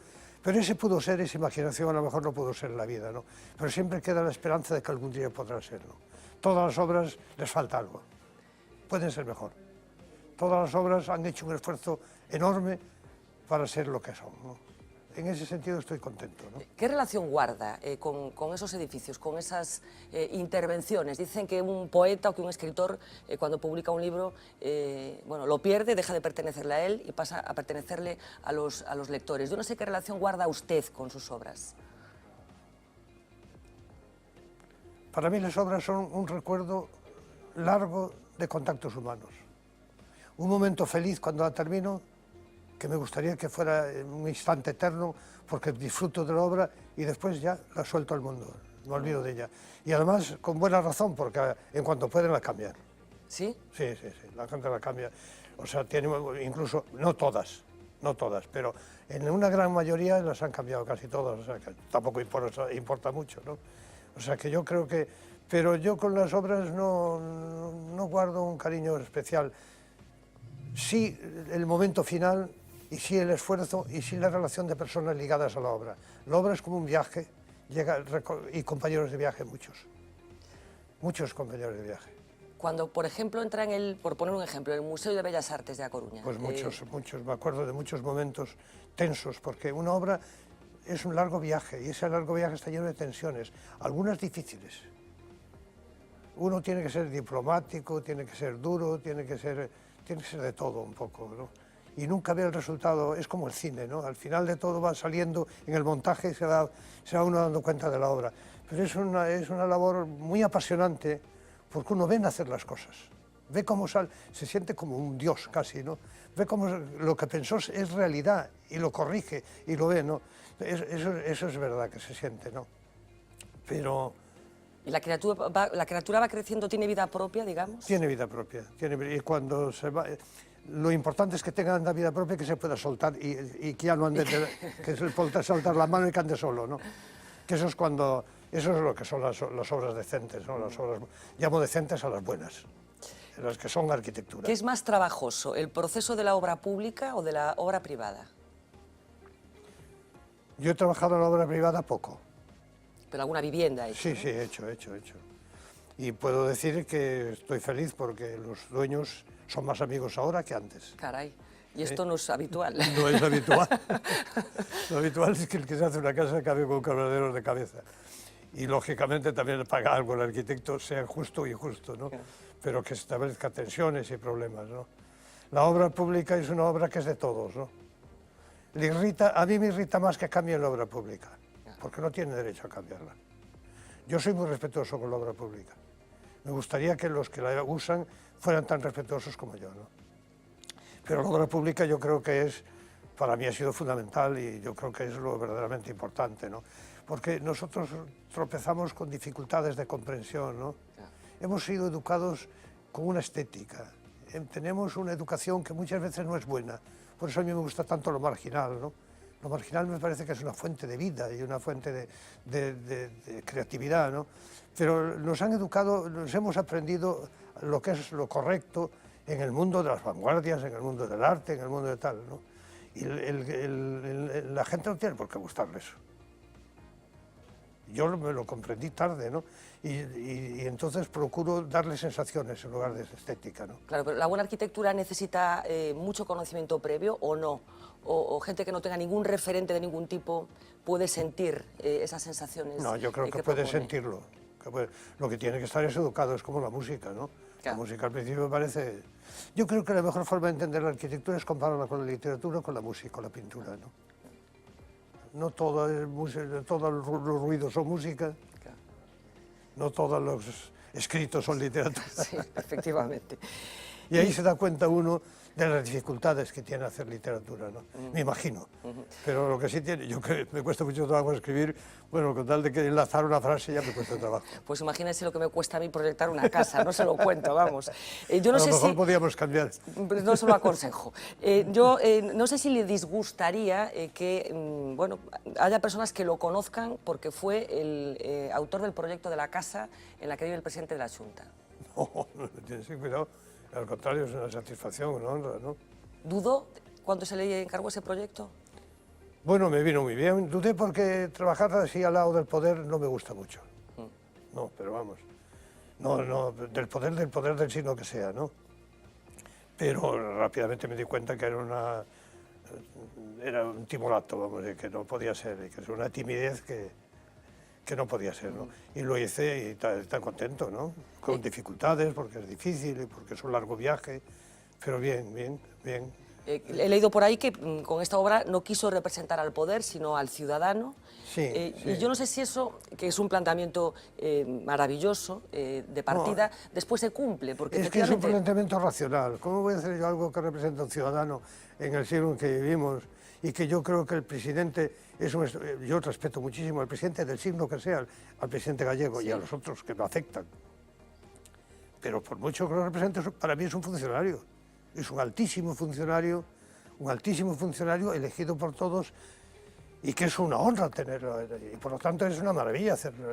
Pero ese pudo ser, esa imaginación a lo mejor no pudo ser la vida, ¿no? Pero siempre queda la esperanza de que algún día podrá ser, ¿no? Todas las obras les falta algo, pueden ser mejor. Todas las obras han hecho un esfuerzo enorme para ser lo que son, ¿no? En ese sentido estoy contento, ¿no? ¿Qué relación guarda con esos edificios, con esas intervenciones? Dicen que un poeta o que un escritor, cuando publica un libro, bueno, lo pierde, deja de pertenecerle a él y pasa a pertenecerle a los lectores. Yo no sé qué relación guarda usted con sus obras. Para mí las obras son un recuerdo largo de contactos humanos. Un momento feliz cuando la termino, que me gustaría que fuera un instante eterno, porque disfruto de la obra y después ya la suelto al mundo, me olvido de ella. Y además con buena razón, porque en cuanto pueden la cambian. ¿Sí? Sí, la gente la cambia. O sea, tiene incluso, no todas, pero en una gran mayoría las han cambiado casi todas, o sea, que tampoco importa mucho, ¿no? O sea, que yo creo que... Pero yo con las obras no guardo un cariño especial. Sí el momento final, y sí el esfuerzo, y sí la relación de personas ligadas a la obra. La obra es como un viaje, y compañeros de viaje muchos compañeros de viaje. Cuando, por ejemplo, entra por poner un ejemplo, en el Museo de Bellas Artes de A Coruña. Pues muchos, me acuerdo de muchos momentos tensos, porque una obra es un largo viaje, y ese largo viaje está lleno de tensiones, algunas difíciles. Uno tiene que ser diplomático, tiene que ser duro, tiene que ser de todo un poco, ¿no? Y nunca ve el resultado, es como el cine, ¿no? Al final de todo va saliendo en el montaje y se va uno dando cuenta de la obra. Pero es una labor muy apasionante, porque uno ve nacer las cosas, ve cómo se siente como un dios casi, ¿no? Ve cómo lo que pensó es realidad y lo corrige y lo ve, ¿no? Eso es verdad que se siente, ¿no? Pero... ¿Y la criatura va creciendo, tiene vida propia, digamos? Tiene vida propia, y cuando se va... Lo importante es que tenga una vida propia, que se pueda soltar y que ya no ande, que se pueda soltar la mano y que ande solo, ¿no? Que eso es lo que son las obras decentes, ¿no? Las obras, llamo decentes a las buenas, las que son arquitectura. ¿Qué es más trabajoso, el proceso de la obra pública o de la obra privada? Yo he trabajado en la obra privada poco. ¿Pero alguna vivienda? Sí, he hecho. Y puedo decir que estoy feliz porque los dueños son más amigos ahora que antes. Caray, y esto no es habitual. No es habitual. Lo habitual es que el que se hace una casa acabe con quebraderos de cabeza. y lógicamente también le paga algo al arquitecto, sea justo o injusto, ¿no? Pero que establezca tensiones y problemas, ¿no? La obra pública es una obra que es de todos, ¿no? A mí me irrita más que cambien la obra pública, porque no tiene derecho a cambiarla. Yo soy muy respetuoso con la obra pública. Me gustaría que los que la usan fueran tan respetuosos como yo, ¿no? Pero la obra pública yo creo que para mí ha sido fundamental y yo creo que es lo verdaderamente importante, ¿no? Porque nosotros tropezamos con dificultades de comprensión, ¿no? Hemos sido educados con una estética, tenemos una educación que muchas veces no es buena, por eso a mí me gusta tanto lo marginal, ¿no? Lo marginal me parece que es una fuente de vida y una fuente de creatividad, ¿no? Pero nos han educado, nos hemos aprendido lo que es lo correcto en el mundo de las vanguardias, en el mundo del arte, en el mundo de tal, ¿no? Y la gente no tiene por qué gustarle eso. Yo me lo comprendí tarde, ¿no? Y entonces procuro darle sensaciones en lugar de estética, ¿no? Claro, pero ¿la buena arquitectura necesita mucho conocimiento previo o no? O gente que no tenga ningún referente de ningún tipo puede sentir esas sensaciones? No, yo creo que puede sentirlo. Lo que tiene que estar es educado, es como la música, ¿no? Claro. La música al principio me parece... Yo creo que la mejor forma de entender la arquitectura es compararla con la literatura, con la música, con la pintura, ¿no? No todo es música, todos los ruidos son música, claro. No todos los escritos son literatura. Sí, efectivamente. Y ahí se da cuenta uno de las dificultades que tiene hacer literatura, ¿no? Me imagino. Pero lo que sí tiene, yo que me cuesta mucho trabajo escribir, bueno, con tal de que enlazar una frase ya me cuesta trabajo. Pues imagínense lo que me cuesta a mí proyectar una casa, no se lo cuento, vamos. Yo no a sé lo mejor si... podíamos cambiar. No se lo aconsejo. Yo no sé si le disgustaría que bueno, haya personas que lo conozcan porque fue el autor del proyecto de la casa en la que vive el presidente de la Xunta. No, tienes que cuidado. Al contrario, es una satisfacción, una honra, ¿no? ¿Dudó cuando se le encargó ese proyecto? Bueno, me vino muy bien. Dudé porque trabajar así al lado del poder no me gusta mucho. No, pero vamos. No, del poder del signo que sea, ¿no? Pero rápidamente me di cuenta que era un timorato, vamos, que no podía ser, que es una timidez que no podía ser, ¿no? Y lo hice y tan contento, ¿no? Con dificultades, porque es difícil y porque es un largo viaje, pero bien, bien, bien. He leído por ahí que con esta obra no quiso representar al poder, sino al ciudadano. Sí, sí. Y yo no sé si eso, que es un planteamiento maravilloso de partida, después se cumple, porque es que es un planteamiento racional. ¿Cómo voy a hacer yo algo que representa a un ciudadano en el siglo en que vivimos? Y que yo creo que el presidente, yo respeto muchísimo al presidente del signo que sea, al presidente gallego, sí, y a los otros que lo aceptan. Pero por mucho que lo represente, para mí es un funcionario. Es un altísimo funcionario elegido por todos y que es una honra tenerlo. Y por lo tanto es una maravilla hacerlo.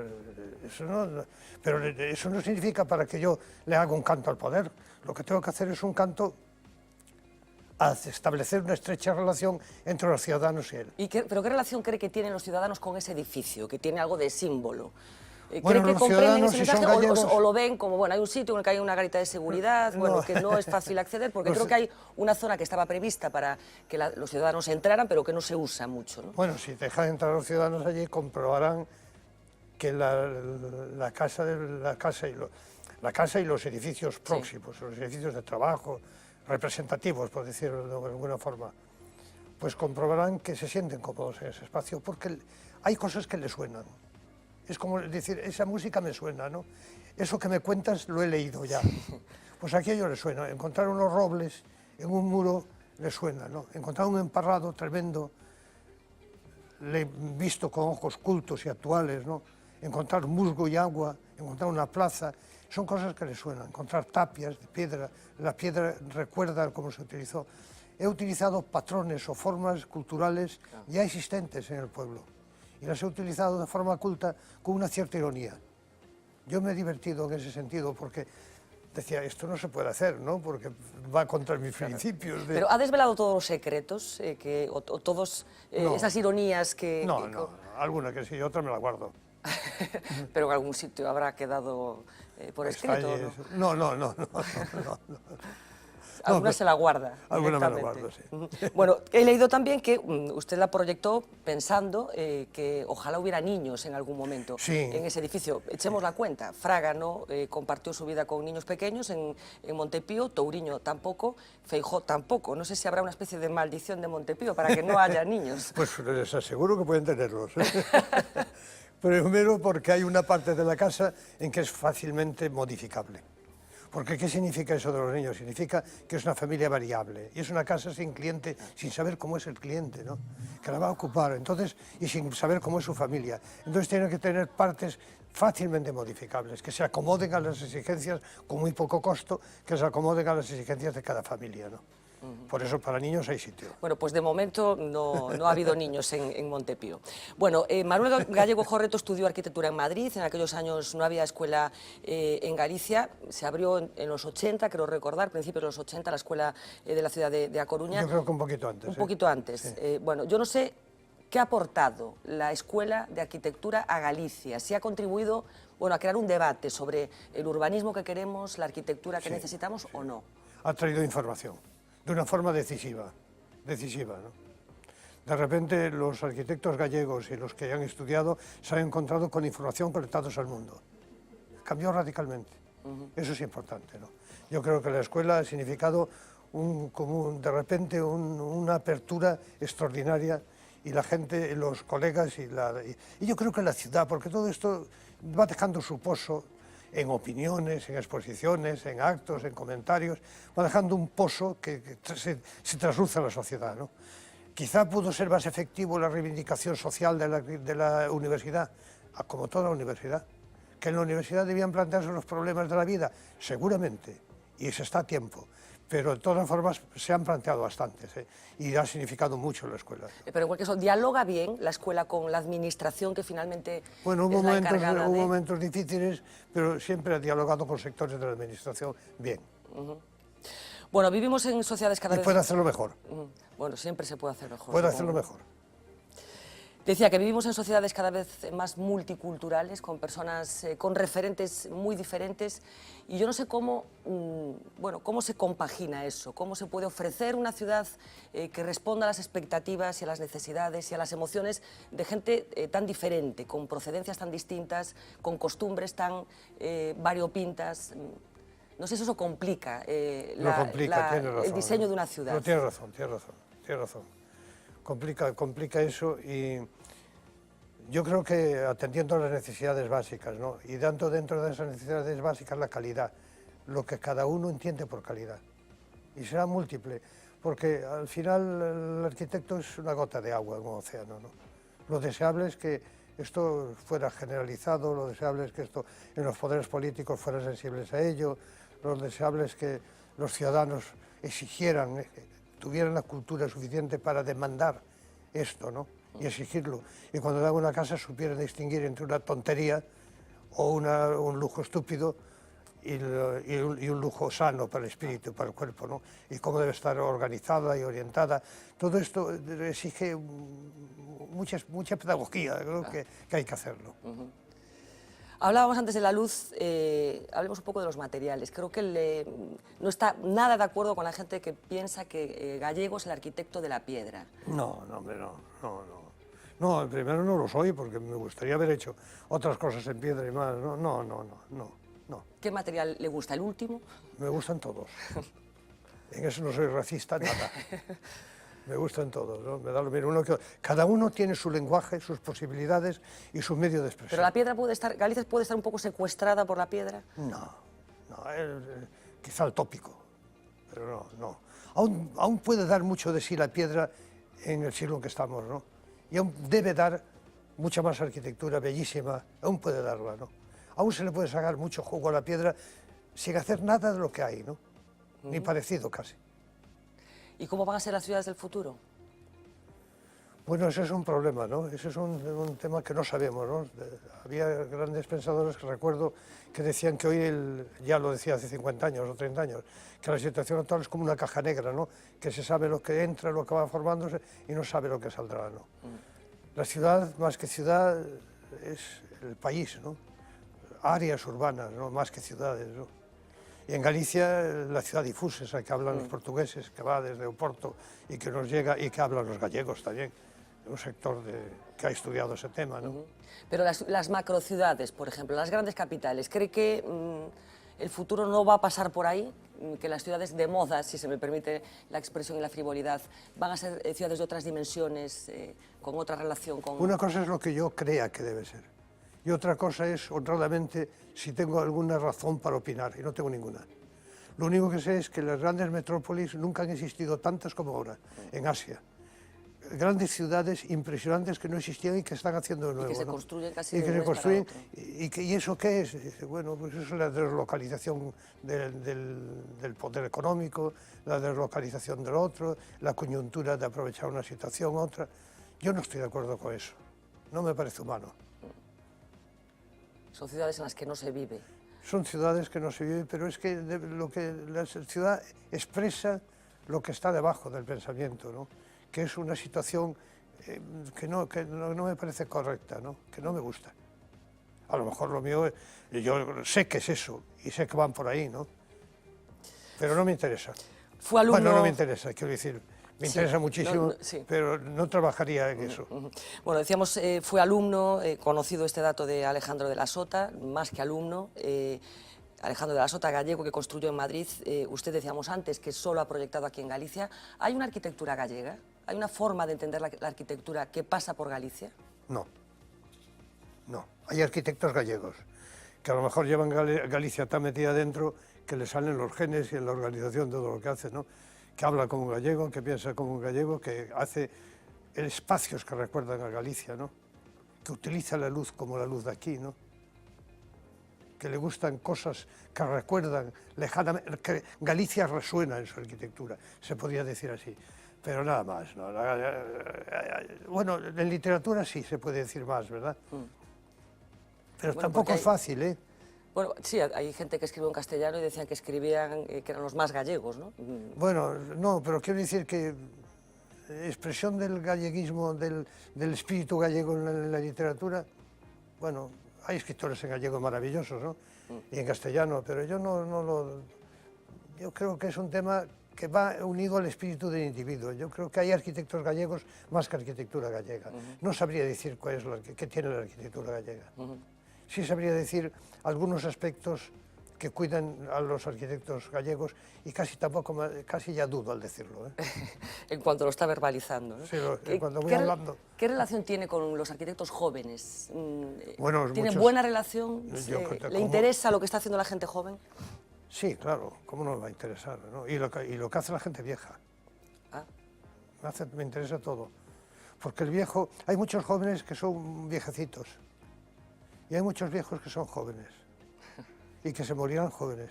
Pero eso no significa para que yo le haga un canto al poder. Lo que tengo que hacer es un canto a establecer una estrecha relación entre los ciudadanos y él. ¿Pero qué relación cree que tienen los ciudadanos con ese edificio, que tiene algo de símbolo? Bueno, ¿Cree que los ciudadanos, si son gallegos... o lo ven como, bueno, hay un sitio en el que hay una garita de seguridad, bueno, que no es fácil acceder, porque creo que hay una zona que estaba prevista para que los ciudadanos entraran, pero que no se usa mucho, ¿no? Bueno, si dejan entrar a los ciudadanos allí, comprobarán que la casa y los edificios próximos, sí, los edificios de trabajo, representativos, por decirlo de alguna forma, pues comprobarán que se sienten cómodos en ese espacio, porque hay cosas que les suenan. Es como decir, esa música me suena, ¿no? Eso que me cuentas lo he leído ya. Pues aquí a ellos les suena. Encontrar unos robles en un muro les suena, ¿no? Encontrar un emparrado tremendo, visto con ojos cultos y actuales, ¿no? Encontrar musgo y agua, encontrar una plaza, son cosas que les suenan. Encontrar tapias de piedra, la piedra recuerda cómo se utilizó. He utilizado patrones o formas culturales ya existentes en el pueblo y las he utilizado de forma culta con una cierta ironía. Yo me he divertido en ese sentido porque decía, esto no se puede hacer, ¿no? Porque va contra mis principios. ¿Pero ha desvelado todos los secretos o todas esas ironías que...? No, alguna que sí, otra me la guardo. Pero en algún sitio habrá quedado por escrito, ¿no? No. alguna se la guarda. Alguna me la directamente. guardo, sí. Bueno, he leído también que usted la proyectó pensando que ojalá hubiera niños en algún momento Sí. en ese edificio. Echemos la cuenta. Fraga no compartió su vida con niños pequeños en Montepío, Touriño tampoco, Feijóo tampoco. No sé si habrá una especie de maldición de Montepío para que no haya niños. Pues les aseguro que pueden tenerlos. Primero porque hay una parte de la casa en que es fácilmente modificable. Porque ¿qué significa eso de los niños? Significa que es una familia variable y es una casa sin cliente, sin saber cómo es el cliente, ¿no? Que la va a ocupar, entonces, y sin saber cómo es su familia. Entonces tiene que tener partes fácilmente modificables, que se acomoden a las exigencias con muy poco costo, que se acomoden a las exigencias de cada familia, ¿no? Por eso para niños hay sitio. Bueno, pues de momento no ha habido niños en Montepío. Bueno, Manuel Gallego Jorreto estudió arquitectura en Madrid, en aquellos años no había escuela en Galicia, se abrió en los 80, creo recordar, principios de los 80, la escuela de la ciudad de A Coruña. Yo creo que un poquito antes. Un poquito antes. Sí. Bueno, yo no sé qué ha aportado la Escuela de Arquitectura a Galicia, si ha contribuido a crear un debate sobre el urbanismo que queremos, la arquitectura que necesitamos o no. Ha traído información. De una forma decisiva, ¿no? De repente los arquitectos gallegos y los que han estudiado se han encontrado con información conectados al mundo. Cambió radicalmente. Eso es importante, ¿no? Yo creo que la escuela ha significado de repente una apertura extraordinaria y la gente, los colegas y yo creo que la ciudad, porque todo esto va dejando su pozo en opiniones, en exposiciones, en actos, en comentarios, va dejando un pozo que se trasluce a la sociedad, ¿no? Quizá pudo ser más efectivo la reivindicación social de la universidad, como toda universidad, que en la universidad debían plantearse los problemas de la vida, seguramente, y se está a tiempo, pero de todas formas se han planteado bastantes, y ha significado mucho la escuela. Pero en cualquier caso, ¿dialoga bien la escuela con la administración que finalmente Bueno, es la encargada hubo de...? momentos difíciles, pero siempre ha dialogado con sectores de la administración bien. Bueno, vivimos en sociedades cada Y vez... puede hacerlo mejor, Bueno, siempre se puede hacer mejor. puede supongo. hacerlo mejor. Decía que vivimos en sociedades cada vez más multiculturales, con personas con referentes muy diferentes, y yo no sé cómo se compagina eso, cómo se puede ofrecer una ciudad que responda a las expectativas y a las necesidades y a las emociones de gente tan diferente, con procedencias tan distintas, con costumbres tan variopintas. No sé si eso complica, el diseño de una ciudad. No, tiene razón. Complica eso y yo creo que atendiendo a las necesidades básicas, ¿no? Y dando dentro de esas necesidades básicas la calidad, lo que cada uno entiende por calidad. Y será múltiple, porque al final el arquitecto es una gota de agua en un océano, ¿no? Lo deseable es que esto fuera generalizado, lo deseable es que esto en los poderes políticos fueran sensibles a ello, lo deseable es que los ciudadanos exigieran, tuvieran la cultura suficiente para demandar esto, ¿no? Y exigirlo. Y cuando dan una casa supieran distinguir entre una tontería o un lujo estúpido y un lujo sano para el espíritu, para el cuerpo, ¿no? Y cómo debe estar organizada y orientada. Todo esto exige mucha pedagogía, creo que hay que hacerlo. Hablábamos antes de la luz, hablemos un poco de los materiales. Creo que no está nada de acuerdo con la gente que piensa que Gallego es el arquitecto de la piedra. No, hombre, no. No, primero no lo soy porque me gustaría haber hecho otras cosas en piedra y más. No. ¿Qué material le gusta? ¿El último? Me gustan todos. En eso no soy racista, nada. Me gustan todos, ¿no? Me da lo mismo. Cada uno tiene su lenguaje, sus posibilidades y su medio de expresión. ¿Pero la piedra Galicia puede estar un poco secuestrada por la piedra? No, quizá el tópico, pero no. Aún puede dar mucho de sí la piedra en el siglo en que estamos, ¿no? Y aún debe dar mucha más arquitectura bellísima, aún puede darla, ¿no? Aún se le puede sacar mucho jugo a la piedra sin hacer nada de lo que hay, ¿no? Ni parecido casi. ¿Y cómo van a ser las ciudades del futuro? Bueno, ese es un problema, ¿no? Ese es un tema que no sabemos, ¿no? Había grandes pensadores que recuerdo que decían que hoy, ya lo decía hace 50 años o 30 años, que la situación actual es como una caja negra, ¿no? Que se sabe lo que entra, lo que va formándose y no sabe lo que saldrá, ¿no? La ciudad, más que ciudad, es el país, ¿no? Áreas urbanas, ¿no? Más que ciudades, ¿no? Y en Galicia, la ciudad difusa, esa que hablan los portugueses, que va desde Oporto y que nos llega, y que hablan los gallegos también, un sector que ha estudiado ese tema, ¿no? Pero las macrociudades, por ejemplo, las grandes capitales, ¿cree que el futuro no va a pasar por ahí? Que las ciudades de moda, si se me permite la expresión y la frivolidad, van a ser ciudades de otras dimensiones, con otra relación con... Una cosa es lo que yo crea que debe ser, y otra cosa es, honradamente, si tengo alguna razón para opinar, y no tengo ninguna. Lo único que sé es que las grandes metrópolis nunca han existido tantas como ahora, en Asia. Grandes ciudades impresionantes que no existían y que están haciendo de nuevo. Y que se ¿no? construyen casi y de que un se mes para construyen. otro. ¿Y eso qué es? Dice, bueno, pues eso es la deslocalización del poder económico, la deslocalización del otro, la coyuntura de aprovechar una situación u otra. Yo no estoy de acuerdo con eso. No me parece humano. Son ciudades en las que no se vive. Son ciudades que no se viven, pero es que la ciudad expresa lo que está debajo del pensamiento, ¿no? Que es una situación que no me parece correcta, ¿no? Que no me gusta. A lo mejor lo mío, yo sé que es eso, y sé que van por ahí, ¿no? Pero no me interesa. Fue alumno... Bueno, no me interesa, quiero decir, me interesa muchísimo, sí. pero no trabajaría en eso. Bueno, decíamos, fue alumno, conocido este dato de Alejandro de la Sota, más que alumno, Alejandro de la Sota, gallego, que construyó en Madrid. Usted decíamos antes que solo ha proyectado aquí en Galicia. ¿Hay una arquitectura gallega? ¿Hay una forma de entender la arquitectura que pasa por Galicia? No, no. Hay arquitectos gallegos que a lo mejor llevan Galicia tan metida dentro que le salen los genes y en la organización todo lo que hace, ¿no? Que habla como un gallego, que piensa como un gallego, que hace espacios que recuerdan a Galicia, ¿no? Que utiliza la luz como la luz de aquí, ¿no? Que le gustan cosas que recuerdan lejanamente, que Galicia resuena en su arquitectura, se podría decir así, pero nada más, ¿no? Bueno, en literatura sí se puede decir más, ¿verdad? Pero Bueno, tampoco es fácil, ¿eh? Bueno, sí, hay gente que escribe en castellano y decían que escribían, que eran los más gallegos, ¿no? Bueno, no, pero quiero decir que expresión del galleguismo, del espíritu gallego en la literatura, bueno, hay escritores en gallego maravillosos, ¿no? Y en castellano, pero yo yo creo que es un tema que va unido al espíritu del individuo. Yo creo que hay arquitectos gallegos más que arquitectura gallega. No sabría decir cuál es qué tiene la arquitectura gallega. Sí sabría decir algunos aspectos que cuidan a los arquitectos gallegos y casi ya dudo al decirlo, ¿eh? En cuanto lo está verbalizando, ¿no? Sí, cuando voy hablando. ¿Qué relación tiene con los arquitectos jóvenes? Bueno, ¿Tiene muchos. buena relación? ¿Le ¿cómo? interesa lo que está haciendo la gente joven? Sí, claro, ¿cómo no me va a interesar, ¿no? Y lo que hace la gente vieja. Ah. Me interesa todo. Porque el viejo, hay muchos jóvenes que son viejecitos y hay muchos viejos que son jóvenes y que se morirán jóvenes.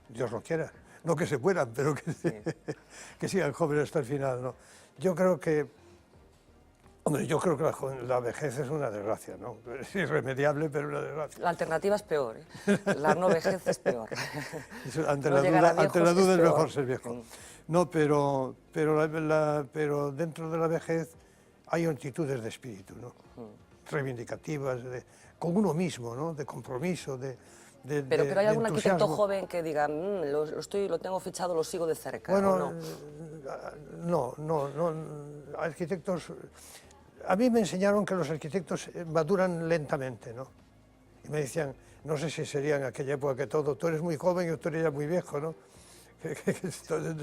Dios lo quiera. No que se mueran, pero que sigan jóvenes hasta el final, ¿no? Yo creo que, hombre, la vejez es una desgracia, ¿no? Es irremediable, pero una desgracia. La alternativa es peor, ¿eh? La no vejez es peor. Ante No la llegar a duda viejos es mejor peor. ser viejo. No, pero dentro de la vejez hay actitudes de espíritu, ¿no? Reivindicativas, con uno mismo, ¿no? De compromiso, pero hay algún arquitecto entusiasmo. joven que diga, lo tengo fichado, lo sigo de cerca. Bueno, ¿o no? no, arquitectos... A mí me enseñaron que los arquitectos maduran lentamente, ¿no? Y me decían, no sé si sería en aquella época que tú eres muy joven y tú eres ya muy viejo, ¿no? Que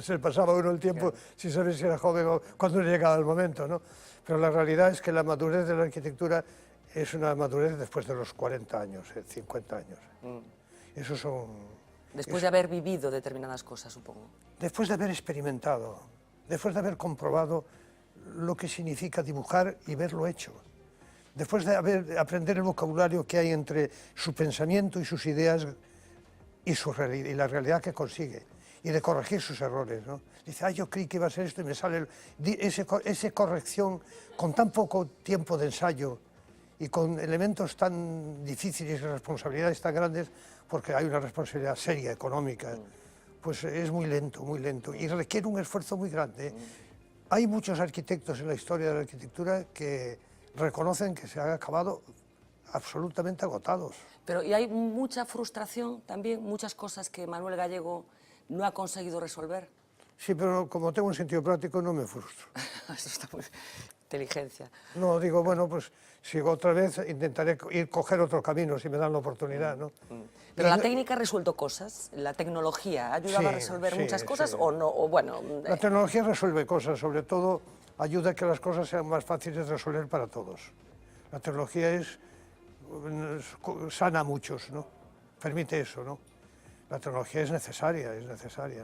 se pasaba uno el tiempo sin saber si era joven o cuando llegaba el momento, ¿no? Pero la realidad es que la madurez de la arquitectura es una madurez después de los 40 años, 50 años. Eso son... Después de haber vivido determinadas cosas, supongo. Después de haber experimentado, después de haber comprobado lo que significa dibujar y verlo hecho, después de aprender el vocabulario que hay entre su pensamiento y sus ideas y la realidad que consigue, y de corregir sus errores, ¿no? Dice, yo creí que iba a ser esto y me sale esa corrección con tan poco tiempo de ensayo y con elementos tan difíciles y responsabilidades tan grandes, porque hay una responsabilidad seria, económica, pues es muy lento y requiere un esfuerzo muy grande. Hay muchos arquitectos en la historia de la arquitectura que reconocen que se han acabado absolutamente agotados. Pero y hay mucha frustración también, muchas cosas que Manuel Gallego no ha conseguido resolver. Sí, pero como tengo un sentido práctico no me frustro. Eso está muy... Inteligencia. No, digo, bueno, pues sigo otra vez, intentaré coger otro camino si me dan la oportunidad, ¿no? Pero la técnica ha resuelto cosas, la tecnología ha ayudado a resolver muchas cosas o no, o bueno... La tecnología resuelve cosas, sobre todo ayuda a que las cosas sean más fáciles de resolver para todos. La tecnología sana a muchos, ¿no? Permite eso, ¿no? La tecnología es necesaria,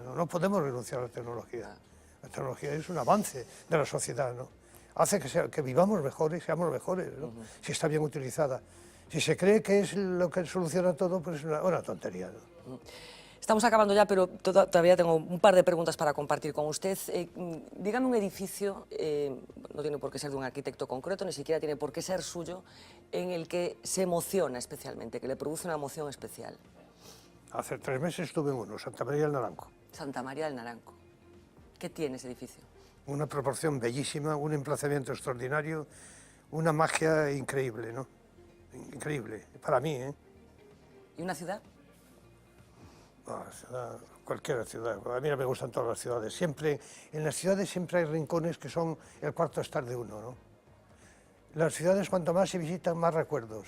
¿no? No podemos renunciar a la tecnología. La tecnología es un avance de la sociedad, ¿no? Hace que vivamos mejor y seamos mejores, ¿no? Si está bien utilizada. Si se cree que es lo que soluciona todo, pues es una tontería, ¿no? Estamos acabando ya, pero todavía tengo un par de preguntas para compartir con usted. Dígame un edificio, no tiene por qué ser de un arquitecto concreto, ni siquiera tiene por qué ser suyo, en el que se emociona especialmente, que le produce una emoción especial. Hace 3 meses estuve en uno, Santa María del Naranco. Santa María del Naranco. ¿Qué tiene ese edificio? Una proporción bellísima, un emplazamiento extraordinario, una magia increíble, ¿no? Increíble, para mí, ¿eh? ¿Y una ciudad? Cualquier ciudad. A mí no me gustan todas las ciudades. Siempre, en las ciudades siempre hay rincones que son el cuarto estar de uno, ¿no? Las ciudades, cuanto más se visitan, más recuerdos.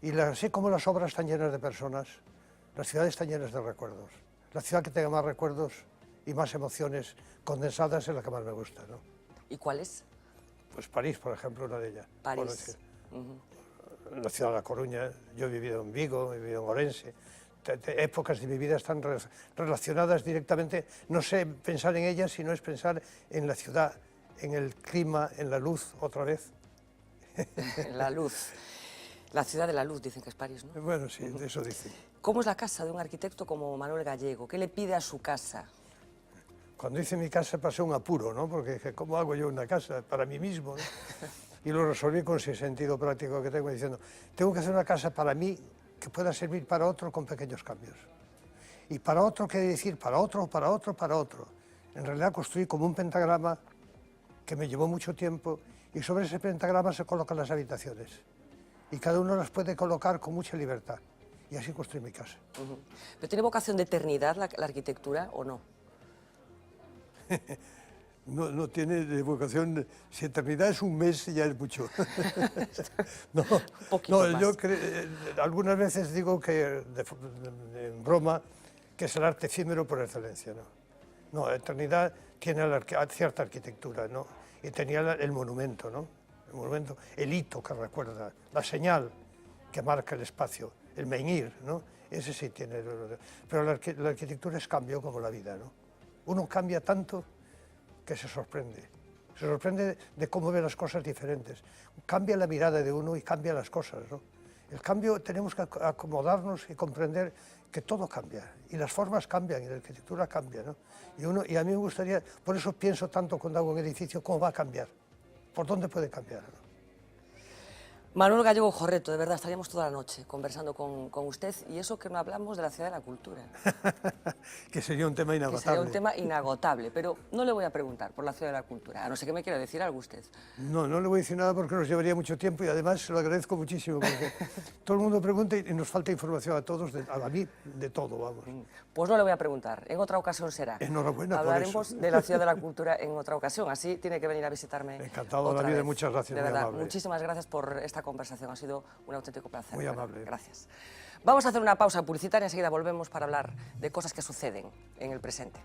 Y así como las obras están llenas de personas, las ciudades están llenas de recuerdos. La ciudad que tenga más recuerdos y más emociones condensadas es la que más me gusta, ¿no? ¿Y cuál es? Pues París, por ejemplo, una de ellas. París. La ciudad de La Coruña, yo he vivido en Vigo, he vivido en Orense. Épocas de mi vida están relacionadas directamente, no sé pensar en ellas, sino es pensar en la ciudad, en el clima, en la luz, otra vez. La luz. La ciudad de la luz, dicen que es París, ¿no? Bueno, sí, de eso dicen. ¿Cómo es la casa de un arquitecto como Manuel Gallego? ¿Qué le pide a su casa? Cuando hice mi casa pasé un apuro, ¿no? Porque dije, ¿cómo hago yo una casa para mí mismo, ¿no? Y lo resolví con ese sentido práctico que tengo, diciendo, tengo que hacer una casa para mí que pueda servir para otro con pequeños cambios. Y para otro quiere decir para otro, para otro, para otro. En realidad construí como un pentagrama que me llevó mucho tiempo y sobre ese pentagrama se colocan las habitaciones. Y cada uno las puede colocar con mucha libertad. Y así construí mi casa. ¿Pero tiene vocación de eternidad la arquitectura o no? No tiene vocación, si eternidad es un mes ya es mucho. Yo algunas veces digo que en broma que es el arte efímero por excelencia, ¿no? No, eternidad tiene cierta arquitectura, ¿no? Y tenía el monumento, ¿no? El monumento, el hito que recuerda, la señal que marca el espacio, el menhir, ¿no? Ese sí tiene, pero la arquitectura es cambio como la vida, ¿no? Uno cambia tanto que se sorprende de cómo ve las cosas diferentes. Cambia la mirada de uno y cambia las cosas, ¿no? El cambio tenemos que acomodarnos y comprender que todo cambia, y las formas cambian, y la arquitectura cambia, ¿no? Y a mí me gustaría, por eso pienso tanto cuando hago un edificio, cómo va a cambiar, por dónde puede cambiar, ¿no? Manuel Gallego Jorreto, de verdad, estaríamos toda la noche conversando con usted, y eso que no hablamos de la Ciudad de la Cultura. Que sería un tema inagotable. Que sería un tema inagotable, pero no le voy a preguntar por la Ciudad de la Cultura, a no ser que me quiera decir algo usted. No le voy a decir nada porque nos llevaría mucho tiempo y además se lo agradezco muchísimo porque todo el mundo pregunta y nos falta información a todos, a mí, de todo, vamos. Pues no le voy a preguntar, en otra ocasión será. Enhorabuena Hablaremos por eso. de la Ciudad de la Cultura en otra ocasión, así tiene que venir a visitarme. Encantado de la vida, vez. muchas gracias, de muy verdad, amable. muchísimas gracias por esta conversación, ha sido un auténtico placer. Muy amable. Gracias. Vamos a hacer una pausa publicitaria, enseguida volvemos para hablar de cosas que suceden en el presente.